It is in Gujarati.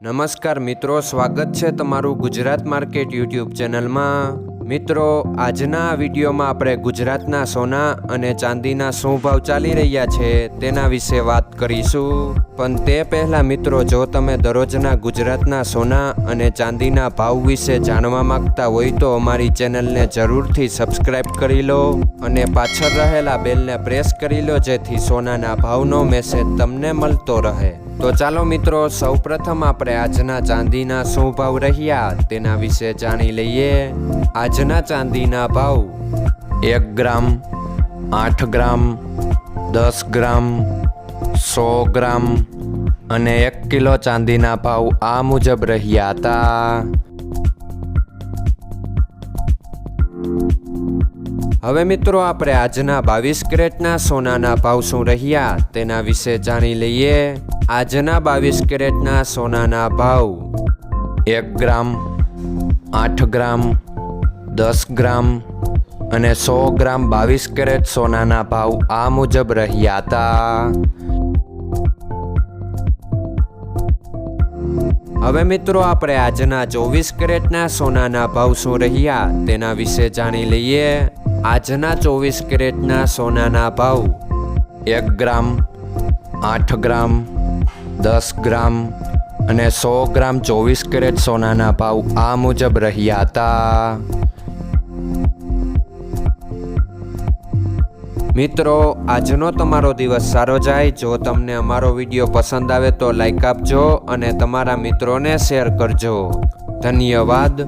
નમસ્કાર મિત્રો, સ્વાગત છે તમારું ગુજરાત માર્કેટ યુટ્યુબ ચેનલમાં। મિત્રો, આજના આ વિડીયોમાં આપણે ગુજરાતના સોના અને ચાંદીના શું ભાવ ચાલી રહ્યા છે તેના વિશે વાત કરીશું। પણ તે પહેલાં મિત્રો, જો તમે દરરોજના ગુજરાતના સોના અને ચાંદીના ભાવ વિશે જાણવા માંગતા હોય તો અમારી ચેનલને જરૂરથી સબસ્ક્રાઈબ કરી લો અને પાછળ રહેલા બેલને પ્રેસ કરી લો, જેથી સોનાના ભાવનો મેસેજ તમને મળતો રહે। તો ચાલો મિત્રો, સૌપ્રથમ આપણે આજના ચાંદીના શું ભાવ રહ્યા તેના વિશે જાણી લઈએ। આજના ચાંદીના ભાવ 1 ગ્રામ, 8 ગ્રામ, 10 ગ્રામ, 100 ગ્રામ અને 1 કિલો ચાંદીના ભાવ આ મુજબ રહ્યા હતા। હવે મિત્રો, આપણે આજના 22 કેરેટના સોનાના ભાવ શું રહ્યા તેના વિશે જાણી લઈએ। આજના 22 કેરેટના સોનાના ભાવ 1 ગ્રામ, 8 ગ્રામ, 10 ગ્રામ અને 100 ગ્રામ 22 કેરેટ સોનાના ભાવ આ મુજબ રહ્યા હતા। હવે મિત્રો, આપણે આજના 24 કેરેટના સોનાના ભાવ શું રહ્યા તેના વિશે જાણી લઈએ। આજના 24 કેરેટના સોનાના ભાવ 1 ગ્રામ, 8 ગ્રામ, 10 ગ્રામ અને 100 ગ્રામ 24 કેરેટ સોનાના ભાવ આ મુજબ રહ્યા હતા। મિત્રો, આજનો તમારો દિવસ સારો જાય। જો તમને અમારો વિડીયો પસંદ આવે તો લાઈક આપજો અને તમારા મિત્રોને શેર કરજો। ધન્યવાદ।